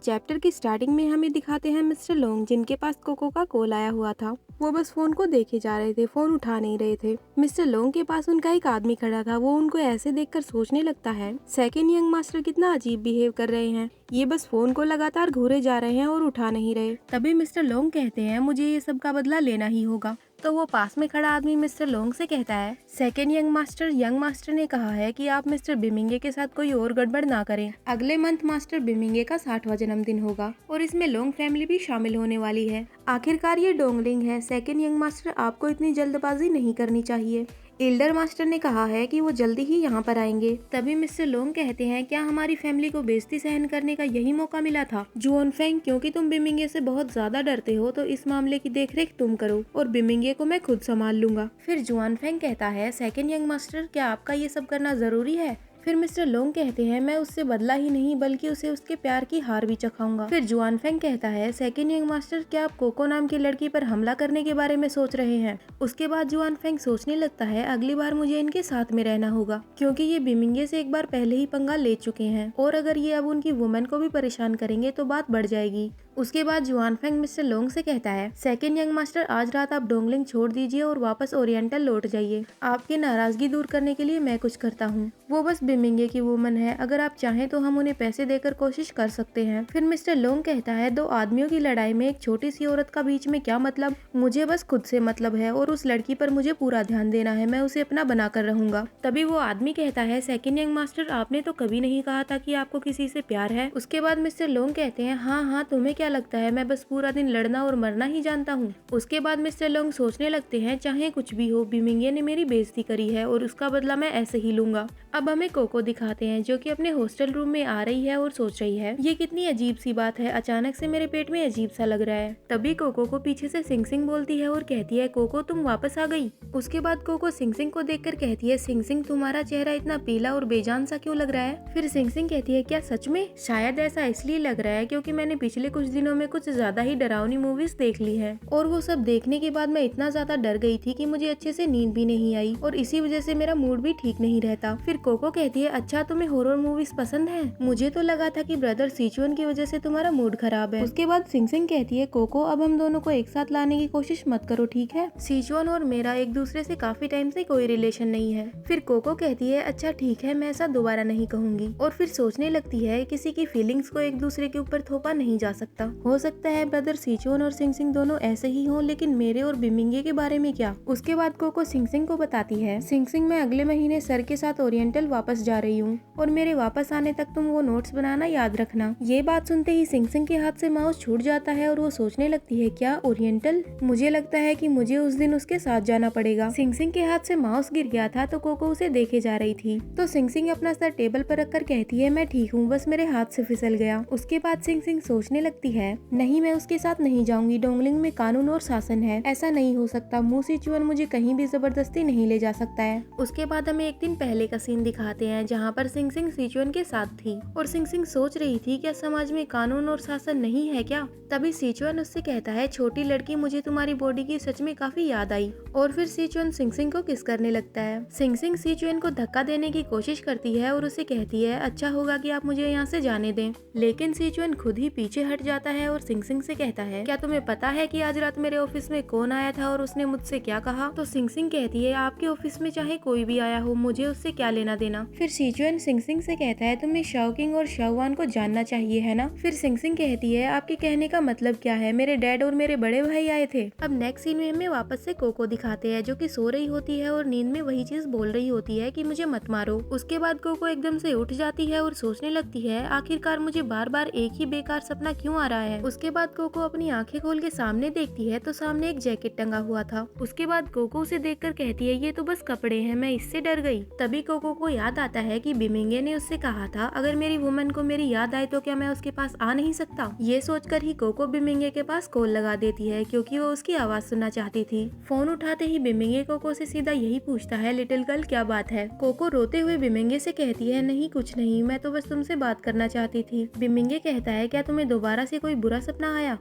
Chapter की starting में हमें दिखाते हैं मिस्टर लोंग, जिनके पास कोको का कॉल आया हुआ था। वो बस फोन को देखे जा रहे थे, फोन उठा नहीं रहे थे। मिस्टर लोंग के पास उनका एक आदमी खड़ा था। वो उनको ऐसे देखकर सोचने लगता है, सेकंड यंग मास्टर कितना अजीब बिहेव कर रहे हैं। ये बस फोन को लगातार घूरे जा रहे हैं और उठा नहीं रहे। तभी मिस्टर लोंग कहते हैं, मुझे ये सब का बदला लेना ही होगा। तो वो पास में खड़ा आदमी मिस्टर लोंग से कहता है, सेकेंड यंग मास्टर ने कहा है कि आप मिस्टर बिमिंगे के साथ कोई और गड़बड़ ना करें। अगले मंथ मास्टर बिमिंगे का 60वां जन्मदिन होगा और इसमें लोंग फैमिली भी शामिल होने वाली है। आखिरकार ये डोंगलिंग है। सेकेंड यंग मास्टर, आपको इतनी जल्दबाजी नहीं करनी चाहिए। एल्डर मास्टर ने कहा है कि वो जल्दी ही यहाँ पर आएंगे। तभी मिस्टर लोंग कहते हैं, क्या हमारी फैमिली को बेइज्जती सहन करने का यही मौका मिला था? जुआन फेंग, क्योंकि तुम बिमिंगे से बहुत ज्यादा डरते हो तो इस मामले की देखरेख तुम करो और बिमिंगे को मैं खुद संभाल लूंगा। फिर जुआन फेंग कहता है, सेकेंड यंग मास्टर, क्या आपका ये सब करना जरूरी है? फिर मिस्टर लोंग कहते हैं, मैं उससे बदला ही नहीं बल्कि उसे उसके प्यार की हार भी चखाऊंगा। फिर जुआन फेंग कहता है, सेकेंड यंग मास्टर, क्या आप कोको नाम की लड़की पर हमला करने के बारे में सोच रहे हैं? उसके बाद जुआन फेंग सोचने लगता है, अगली बार मुझे इनके साथ में रहना होगा, क्योंकि ये बिमिंगे से एक बार पहले ही पंगा ले चुके हैं और अगर ये अब उनकी वुमेन को भी परेशान करेंगे तो बात बढ़ जाएगी। उसके बाद जुआन फेंग मिस्टर लोंग से कहता है, सेकेंड यंग मास्टर, आज रात आप डोंगलिंग छोड़ दीजिए और वापस ओरिएंटल लौट जाइए। आपकी नाराजगी दूर करने के लिए मैं कुछ करता हूँ। वो बस बिमिंगे की वुमन है, अगर आप चाहें तो हम उन्हें पैसे देकर कोशिश कर सकते हैं। फिर मिस्टर लोंग कहता है, दो आदमियों की लड़ाई में एक छोटी सी औरत का बीच में क्या मतलब? मुझे बस खुद से मतलब है और उस लड़की पर मुझे पूरा ध्यान देना है। मैं उसे अपना बनाकर रहूंगा। तभी वो आदमी कहता है, सेकेंड यंग मास्टर, आपने तो कभी नहीं कहा था कि आपको किसी से प्यार है। उसके बाद मिस्टर लोंग कहते हैं, हाँ हाँ, तुम्हें क्या लगता है मैं बस पूरा दिन लड़ना और मरना ही जानता हूँ? उसके बाद मिस्टर लोंग सोचने लगते हैं, चाहे कुछ भी हो, बिमिंगे ने मेरी बेइज्जती करी है और उसका बदला मैं ऐसे ही लूंगा। अब हमें कोको दिखाते हैं, जो कि अपने हॉस्टल रूम में आ रही है और सोच रही है, ये कितनी अजीब सी बात है, अचानक से मेरे पेट में अजीब सा लग रहा है। तभी कोको को पीछे से सिंग सिंग बोलती है और कहती है, कोको तुम वापस आ गई। उसके बाद कोको सिंग सिंग को देखकर कहती है, सिंग सिंग तुम्हारा चेहरा इतना पीला और बेजान सा क्यों लग रहा है? फिर सिंग सिंग कहती है, क्या सच में? शायद ऐसा इसलिए लग रहा है क्योंकि मैंने पिछले कुछ दिनों में कुछ ज्यादा ही डरावनी मूवीज देख ली है और वो सब देखने के बाद मैं इतना ज्यादा डर गई थी कि मुझे अच्छे से नींद भी नहीं आई और इसी वजह से मेरा मूड भी ठीक नहीं रहता। फिर कोको कहती है, अच्छा तुम्हें हॉरर मूवीज पसंद है? मुझे तो लगा था कि ब्रदर सिचुअन की वजह से तुम्हारा मूड खराब है। उसके बाद सिंग सिंग कहती है, कोको अब हम दोनों को एक साथ लाने की कोशिश मत करो, ठीक है? सिचुअन और मेरा एक दूसरे से काफी टाइम से कोई रिलेशन नहीं है। फिर कोको कहती है, अच्छा ठीक है, मैं ऐसा दोबारा नहीं कहूंगी। और फिर सोचने लगती है, किसी की फीलिंग्स को एक दूसरे के ऊपर थोपा नहीं जा सकता। हो सकता है ब्रदर सिचुअन और सिंग सिंग दोनों ऐसे ही हों, लेकिन मेरे और बिमिंगे के बारे में क्या? उसके बाद कोको सिंग सिंग को बताती है, सिंग सिंग मैं अगले महीने सर के साथ ओरिएंटल वापस जा रही हूँ और मेरे वापस आने तक तुम वो नोट्स बनाना याद रखना। ये बात सुनते ही सिंग सिंग के हाथ से माउस छूट जाता है और वो सोचने लगती है, क्या ओरिएंटल? मुझे लगता है कि मुझे उस दिन उसके साथ जाना पड़ेगा। सिंग सिंग के हाथ से माउस गिर गया था तो कोको उसे देखे जा रही थी, तो सिंग सिंग अपना सर टेबल पर रखकर कहती है, मैं ठीक हूँ, बस मेरे हाथ से फिसल गया। उसके बाद सिंग सिंग सोचने लगती है, नहीं मैं उसके साथ नहीं जाऊंगी, डोंगलिंग में कानून और शासन है, ऐसा नहीं हो सकता, मु सिचुअन मुझे कहीं भी जबरदस्ती नहीं ले जा सकता है। उसके बाद हमें एक दिन पहले का सीन दिखाते हैं, जहाँ पर सिंग सिंग सिचुअन के साथ थी और सिंग सिंग सोच रही थी, क्या समाज में कानून और शासन नहीं है क्या? तभी सिचुअन उससे कहता है, छोटी लड़की, मुझे तुम्हारी बॉडी की सच में काफी याद आई। और फिर सिचुअन सिंग सिंग को किस करने लगता है। सिंग सिंग सिचुअन को धक्का देने की कोशिश करती है और उसे कहती है, अच्छा होगा कि आप मुझे यहाँ से जाने दें, लेकिन सिचुअन खुद ही पीछे हट जाता है और सिंग सिंग से कहता है, क्या तुम्हें पता है कि आज रात मेरे ऑफिस में कौन आया था और उसने मुझसे क्या कहा? तो सिंग सिंग कहती है, आपके ऑफिस में चाहे कोई भी आया हो, मुझे उससे क्या लेना देना? फिर सिचुअन सिंग सिंग से कहता है, तुम्हें शाओकिंग और शाओवान को जानना चाहिए है ना? फिर सिंग सिंग कहती है, आपके कहने का मतलब क्या है? मेरे डैड और मेरे बड़े भाई आए थे। अब नेक्स्ट सीन में हमें वापस से कोको दिखाते हैं, जो कि सो रही होती है और नींद में वही चीज बोल रही होती है कि मुझे मत मारो। उसके बाद कोको एकदम से उठ जाती है और सोचने लगती है, आखिरकार मुझे बार बार एक ही बेकार सपना क्यों आ रहा है? उसके बाद कोको अपनी आंखें खोल के सामने देखती है तो सामने एक जैकेट टंगा हुआ था। उसके बाद कोको उसे देखकर कहती है, ये तो बस कपड़े हैं, मैं इससे डर गई। तभी कोको को याद आता है कि बिमिंगे ने उससे कहा था, अगर मेरी वुमन को मेरी याद आए तो क्या मैं उसके पास आ नहीं सकता? ये सोचकर ही कोको बिमिंगे के पास कॉल लगा देती है, क्योंकि वो उसकी आवाज सुनना चाहती थी। फोन उठाते ही बिमिंगे कोको से सीधा यही पूछता है, लिटिल गर्ल क्या बात है? कोको रोते हुए बिमिंगे से कहती है, नहीं कुछ नहीं, मैं तो बस तुमसे बात करना चाहती थी। बिमिंगे कहता है, क्या तुम्हें दोबारा से कोई बुरा सपना आया?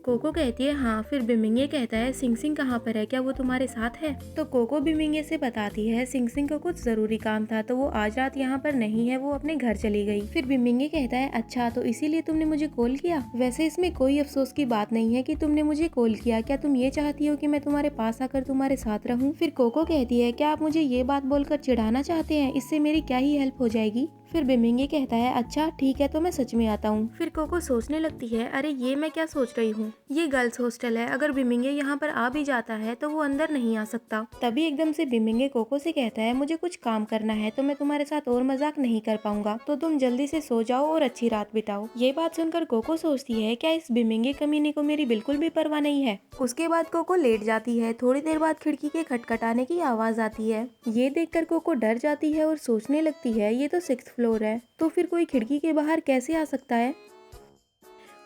कोको कहती है हाँ। फिर बिमिंगे कहता है सिंग सिंग कहाँ पर है, क्या वो तुम्हारे साथ है? तो कोको बिमिंगे से बताती है सिंग सिंग को कुछ जरूरी काम था तो वो आज रात यहाँ पर नहीं है, वो अपने घर चली गई। फिर बिमिंगे कहता है अच्छा तो इसीलिए तुमने मुझे कॉल किया? वैसे इसमें कोई अफसोस की बात नहीं है कि तुमने मुझे कॉल किया, क्या तुम ये चाहती हो कि मैं तुम्हारे पास आकर तुम्हारे साथ रहूं? फिर कोको कहती है क्या आप मुझे ये बात बोलकर चिढ़ाना चाहते हैं, इससे मेरी क्या ही हेल्प हो जाएगी? फिर बिमिंगे कहता है अच्छा ठीक है तो मैं सच में आता हूँ। फिर कोको सोचने लगती है अरे ये मैं क्या सोच रही हूँ, ये गर्ल्स हॉस्टल है, अगर बिमिंगे यहाँ पर आ भी जाता है तो वो अंदर नहीं आ सकता। तभी एकदम से बिमिंगे कोको से कहता है मुझे कुछ काम करना है तो मैं तुम्हारे साथ और मजाक नहीं कर पाऊंगा, तो तुम जल्दी से सो जाओ और अच्छी रात बिताओ। ये बात सुनकर कोको सोचती है क्या इस बिमिंगे कमीने को मेरी बिल्कुल भी परवाह नहीं है। उसके बाद कोको लेट जाती है। थोड़ी देर बाद खिड़की के खटखटाने की आवाज आती है। ये देखकर कोको डर जाती है और सोचने लगती है ये तो 6th फ्लोर है, तो फिर कोई खिड़की के बाहर कैसे आ सकता है।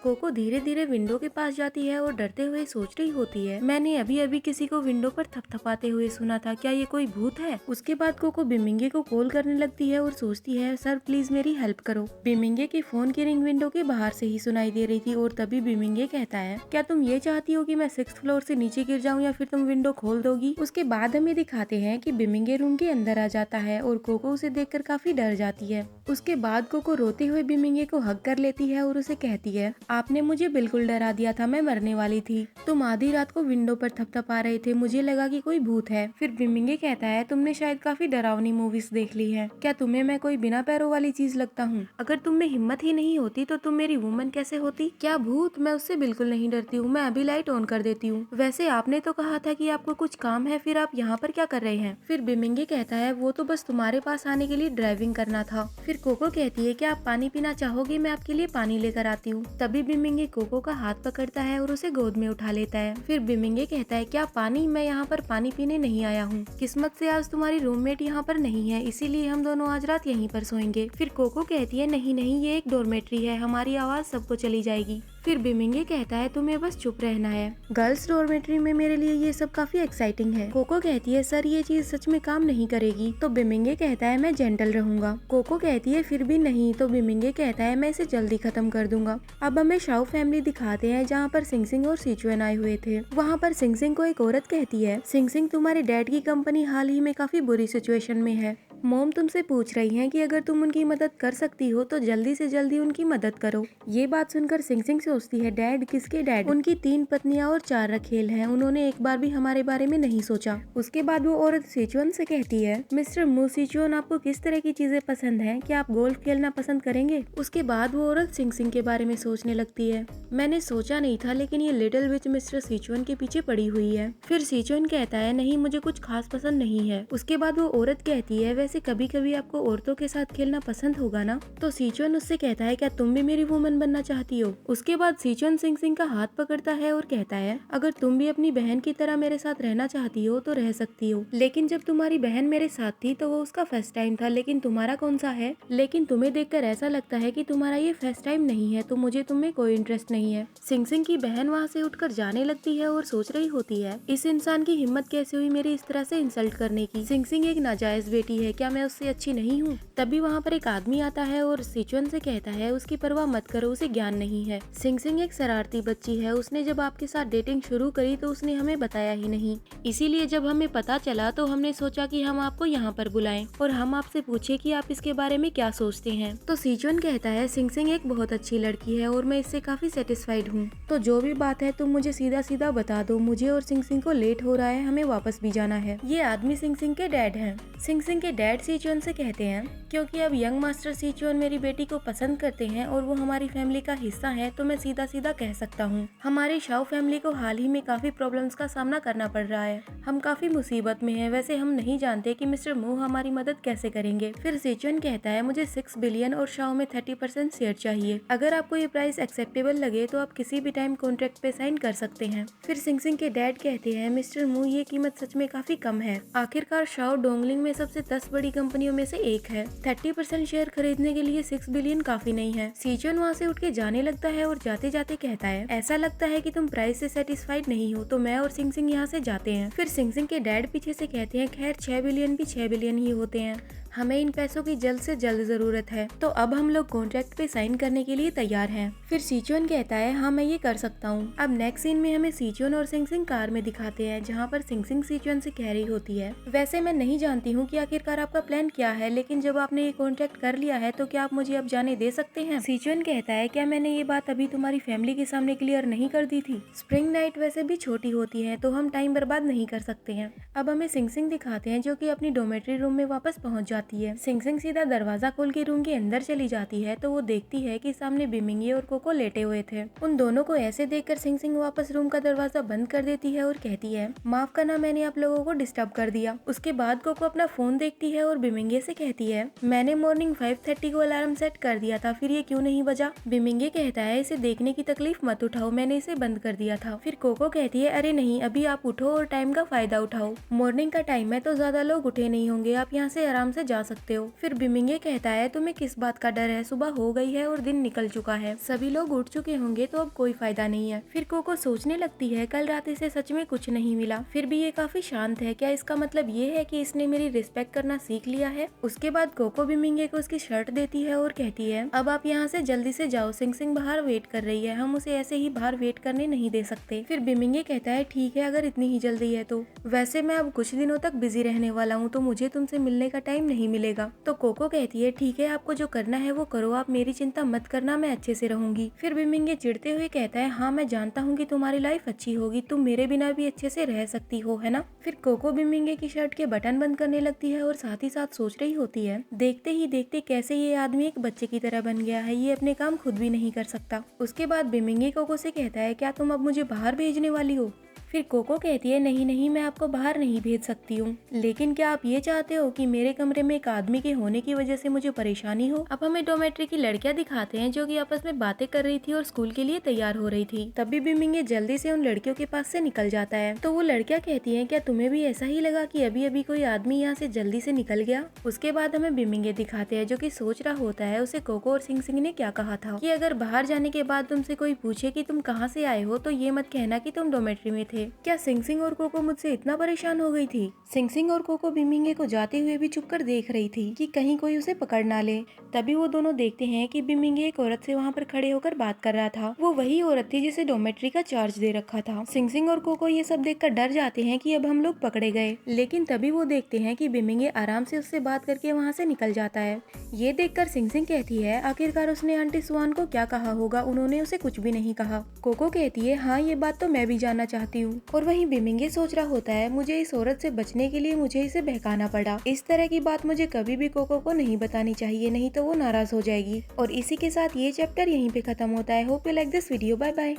कोको धीरे धीरे विंडो के पास जाती है और डरते हुए सोच रही होती है मैंने अभी अभी किसी को विंडो पर थपथपाते हुए सुना था, क्या ये कोई भूत है? उसके बाद कोको बिमिंगे को कॉल करने लगती है और सोचती है सर प्लीज मेरी हेल्प करो। बिमिंगे की फोन की रिंग विंडो के बाहर से ही सुनाई दे रही थी और तभी बिमिंगे कहता है क्या तुम ये चाहती हो कि मैं 6th फ्लोर से नीचे गिर जाऊं या फिर तुम विंडो खोल दोगी? उसके बाद हमें दिखाते हैं कि बिमिंगे रूम के अंदर आ जाता है और कोको उसे देखकर काफी डर जाती है। उसके बाद कोको रोते हुए बिमिंगे को हग कर लेती है और उसे कहती है आपने मुझे बिल्कुल डरा दिया था, मैं मरने वाली थी। तुम आधी रात को विंडो पर थपथपा रहे थे, मुझे लगा कि कोई भूत है। फिर बिमिंगे कहता है तुमने शायद काफी डरावनी मूवीज देख ली है, क्या तुम्हें मैं कोई बिना पैरों वाली चीज लगता हूँ? अगर तुम में हिम्मत ही नहीं होती तो तुम मेरी वुमन कैसे होती? क्या भूत? मैं उससे बिल्कुल नहीं डरती हूँ, मैं अभी लाइट ऑन कर देती हूँ। वैसे आपने तो कहा था कि आपको कुछ काम है, फिर आप यहाँ पर क्या कर रहे हैं? फिर बिमिंगे कहता है वो तो बस तुम्हारे पास आने के लिए ड्राइविंग करना था। फिर कोको कहती है क्या आप पानी पीना चाहोगे, मैं आपके लिए पानी लेकर आती हूँ। तभी बिमिंगे कोको का हाथ पकड़ता है और उसे गोद में उठा लेता है। फिर बिमिंगे कहता है क्या पानी? मैं यहाँ पर पानी पीने नहीं आया हूँ, किस्मत से आज तुम्हारी रूममेट यहाँ पर नहीं है, इसीलिए हम दोनों आज रात यहीं पर सोएंगे। फिर कोको कहती है नहीं नहीं ये एक डॉर्मेट्री है, हमारी आवाज सबको चली जाएगी। फिर बिमिंगे कहता है तुम्हें बस चुप रहना है, गर्ल्स डॉर्मेट्री में मेरे लिए ये सब काफी एक्साइटिंग है। कोको कहती है सर ये चीज सच में काम नहीं करेगी, तो बिमिंगे कहता है मैं जेंटल रहूंगा। कोको कहती है फिर भी नहीं, तो बिमिंगे कहता है मैं इसे जल्दी खत्म कर दूंगा। अब हमें शाओ फैमिली दिखाते हैं जहाँ पर सिंग सिंग और सिचुएन आए हुए थे। वहाँ पर सिंग सिंग को एक औरत कहती है सिंग सिंग तुम्हारे डैड की कंपनी हाल ही में काफी बुरी सिचुएशन में है, मॉम तुमसे पूछ रही हैं कि अगर तुम उनकी मदद कर सकती हो तो जल्दी से जल्दी उनकी मदद करो। ये बात सुनकर सिंग सिंग सोचती है डैड? किसके डैड? उनकी 3 पत्नियां और 4 रखेल हैं, उन्होंने एक बार भी हमारे बारे में नहीं सोचा। उसके बाद वो औरत सिचुअन से कहती है मिस्टर मू सिचुअन आपको किस तरह की चीजें पसंद है, क्या आप गोल्फ खेलना पसंद करेंगे? उसके बाद वो औरत सिंग सिंग के बारे में सोचने लगती है मैंने सोचा नहीं था लेकिन ये लिटिल विच मिस्टर सिचुअन के पीछे पड़ी हुई है। फिर सिचुअन कहता है नहीं मुझे कुछ खास पसंद नहीं है। उसके बाद वो औरत कहती है वैसे कभी कभी आपको औरतों के साथ खेलना पसंद होगा ना? तो सिचुअन उससे कहता है क्या तुम भी मेरी वुमन बनना चाहती हो? उसके बाद सिचुअन सिंग सिंग का हाथ पकड़ता है और कहता है अगर तुम भी अपनी बहन की तरह मेरे साथ रहना चाहती हो तो रह सकती हो, लेकिन जब तुम्हारी बहन मेरे साथ थी तो वो उसका फर्स्ट टाइम था, लेकिन तुम्हारा कौन सा है? लेकिन तुम्हें देखकर ऐसा लगता है कि तुम्हारा ये फर्स्ट टाइम नहीं है, तो मुझे तुम्हें कोई इंटरेस्ट नहीं है। सिंग सिंग की बहन वहाँ से उठकर जाने लगती है और सोच रही होती है इस इंसान की हिम्मत कैसे हुई मेरी इस तरह से इंसल्ट करने की। सिंग सिंग एक नाजायज बेटी है, क्या मैं उससे अच्छी नहीं हूँ? तभी वहाँ पर एक आदमी आता है और सिचुअन से कहता है उसकी परवाह मत करो, उसे ज्ञान नहीं है। सिंग सिंग एक शरारती बच्ची है, उसने जब आपके साथ डेटिंग शुरू करी तो उसने हमें बताया ही नहीं, इसीलिए जब हमें पता चला तो हमने सोचा कि हम आपको यहाँ पर बुलाएं और हम आपसे पूछे कि आप इसके बारे में क्या सोचते हैं। तो सिचुअन कहता है सिंग सिंग एक बहुत अच्छी लड़की है और मैं इससे काफी सेटिस्फाइड हूँ, तो जो भी बात है तुम मुझे सीधा सीधा बता दो, मुझे और सिंग सिंग को लेट हो रहा है, हमें वापस भी जाना है। ये आदमी सिंग सिंग के डैड हैं। सिंग सिंग के डैड सिचुअन से कहते हैं क्योंकि अब यंग मास्टर सिचुअन मेरी बेटी को पसंद करते हैं और वो हमारी फैमिली का हिस्सा है, तो मैं सीधा सीधा कह सकता हूँ हमारी शाओ फैमिली को हाल ही में काफी प्रॉब्लम्स का सामना करना पड़ रहा है, हम काफी मुसीबत में हैं। वैसे हम नहीं जानते कि मिस्टर मू हमारी मदद कैसे करेंगे। फिर सिचुअन कहता है मुझे 6 बिलियन और शाओ में 30% शेयर चाहिए, अगर आपको ये प्राइस एक्सेप्टेबल लगे तो आप किसी भी टाइम कॉन्ट्रैक्ट पे साइन कर सकते हैं। फिर सिंग सिंग के डैड कहते हैं मिस्टर मू ये कीमत सच में काफी कम है, आखिरकार शाओ डोंगलिंग में सबसे 10 बड़ी कंपनियों में से एक है, 30% शेयर खरीदने के लिए 6 बिलियन काफी नहीं है। सिचुअन वहाँ से उठ के जाने लगता है और जाते जाते कहता है ऐसा लगता है कि तुम प्राइस से सेटिस्फाइड नहीं हो, तो मैं और सिंग सिंग यहाँ से जाते हैं। फिर सिंग सिंग के डैड पीछे से कहते हैं खैर 6 बिलियन भी 6 बिलियन ही होते हैं, हमें इन पैसों की जल्द से जल्द जरूरत है। तो अब हम लोग कॉन्ट्रैक्ट पे साइन करने के लिए तैयार हैं। फिर सीचुअन कहता है हाँ मैं ये कर सकता हूँ। अब नेक्स्ट सीन में हमें सीचुअन और सिंग सिंग कार में दिखाते हैं, जहाँ पर सिंग सिंग सीचुअन से कह रही होती है, वैसे मैं नहीं जानती हूँ कि आखिरकार आपका प्लान क्या है, लेकिन जब आपने ये कॉन्ट्रैक्ट कर लिया है तो क्या आप मुझे अब जाने दे सकते हैं। सीचुअन कहता है क्या मैंने ये बात अभी तुम्हारी फैमिली के सामने क्लियर नहीं कर दी थी। स्प्रिंग नाइट वैसे भी छोटी होती है तो हम टाइम बर्बाद नहीं कर सकते हैं। अब हमें सिंग सिंग दिखाते हैं जो कि अपनी डोमेट्री रूम में वापस पहुंच जाती है। सिंग सिंग सीधा दरवाजा खोल के रूम के अंदर चली जाती है तो वो देखती है कि सामने बिमिंगी और कोको लेटे हुए थे। उन दोनों को ऐसे देखकर सिंग सिंग वापस रूम का दरवाजा बंद कर देती है और कहती है माफ करना मैंने आप लोगों को डिस्टर्ब कर दिया। उसके बाद कोको अपना फोन देखती है और बिमिंगे से कहती है मैंने मॉर्निंग 5:30 को अलार्म सेट कर दिया था, फिर ये क्यों नहीं बजा। बिमिंगे कहता है इसे देखने की तकलीफ मत उठाओ, मैंने इसे बंद कर दिया था। फिर कोको कहती है अरे नहीं, अभी आप उठो और टाइम का फायदा उठाओ, मॉर्निंग का टाइम है तो ज्यादा लोग उठे नहीं होंगे, आप यहाँ से आराम से जा सकते हो। फिर बिमिंगे कहता है तुम्हें किस बात का डर है, सुबह हो गई है और दिन निकल चुका है, सभी लोग उठ चुके होंगे तो अब कोई फायदा नहीं है। फिर कोको सोचने लगती है कल रात इसे सच में कुछ नहीं मिला, फिर भी ये काफी शांत है, क्या इसका मतलब ये है कि इसने मेरी रिस्पेक्ट करना सीख लिया है। उसके बाद कोको बिमिंगे को उसकी शर्ट देती है और कहती है अब आप यहाँ से जल्दी से जाओ, सिंग सिंग बाहर वेट कर रही है, हम उसे ऐसे ही बाहर वेट करने नहीं दे सकते। फिर बिमिंगे कहता है ठीक है अगर इतनी ही जल्दी है तो, वैसे मैं अब कुछ दिनों तक बिजी रहने वाला हूँ तो मुझे तुमसे मिलने का टाइम नहीं मिलेगा। तो कोको कहती है ठीक है आपको जो करना है वो करो, आप मेरी चिंता मत करना, मैं अच्छे से रहूंगी। फिर बिमिंगे चिढ़ते हुए कहता है हाँ मैं जानता हूँ कि तुम्हारी लाइफ अच्छी होगी, तुम मेरे बिना भी अच्छे से रह सकती हो, है ना। फिर कोको बिमिंगे की शर्ट के बटन बंद करने लगती है और साथ ही साथ सोच रही होती है देखते ही देखते कैसे ये आदमी एक बच्चे की तरह बन गया है, ये अपने काम खुद भी नहीं कर सकता। उसके बाद बिमिंगे कोको से कहता है क्या तुम अब मुझे बाहर भेजने वाली हो। फिर कोको कहती है नहीं नहीं, मैं आपको बाहर नहीं भेज सकती हूँ, लेकिन क्या आप ये चाहते हो कि मेरे कमरे में एक आदमी के होने की वजह से मुझे परेशानी हो। अब हमें डोमेट्री की लड़कियां दिखाते हैं जो कि आपस में बातें कर रही थी और स्कूल के लिए तैयार हो रही थी। तभी बिमिंगे जल्दी से उन लड़कियों के पास से निकल जाता है। तो वो लड़कियां कहती है क्या तुम्हें भी ऐसा ही लगा कि अभी अभी कोई आदमी यहाँ से जल्दी से निकल गया। उसके बाद हमें बिमिंगे दिखाते हैं जो कि सोच रहा होता है उसे कोको और सिंग सिंग ने क्या कहा था कि अगर बाहर जाने के बाद तुमसे कोई पूछे कि तुम कहाँ से आए हो तो ये मत कहना कि तुम डोमेट्री में थे। क्या सिंग सिंग और कोको मुझसे इतना परेशान हो गई थी। सिंग सिंग और कोको बिमिंगे को जाते हुए भी चुप कर देख रही थी कि कहीं कोई उसे पकड़ ना ले। तभी वो दोनों देखते हैं कि बिमिंगे एक औरत से वहाँ पर खड़े होकर बात कर रहा था। वो वही औरत थी जिसे डोमेट्री का चार्ज दे रखा था। सिंग सिंग और कोको ये सब देखकर डर जाते हैं कि अब हम लोग पकड़े गए, लेकिन तभी वो देखते हैं कि बिमिंगे आराम से उससे बात करके वहाँ से निकल जाता है। ये देखकर सिंग सिंग कहती है आखिरकार उसने आंटी सुआन को क्या कहा होगा, उन्होंने उसे कुछ भी नहीं कहा। कोको कहती है हाँ ये बात तो मैं भी जानना चाहती हूँ। और वहीं बिमिंगे सोच रहा होता है मुझे इस औरत से बचने के लिए मुझे इसे बहकाना पड़ा, इस तरह की बात मुझे कभी भी कोको को नहीं बतानी चाहिए, नहीं तो वो नाराज हो जाएगी। और इसी के साथ ये चैप्टर यहीं पे खत्म होता है। Hope you like this video, bye bye.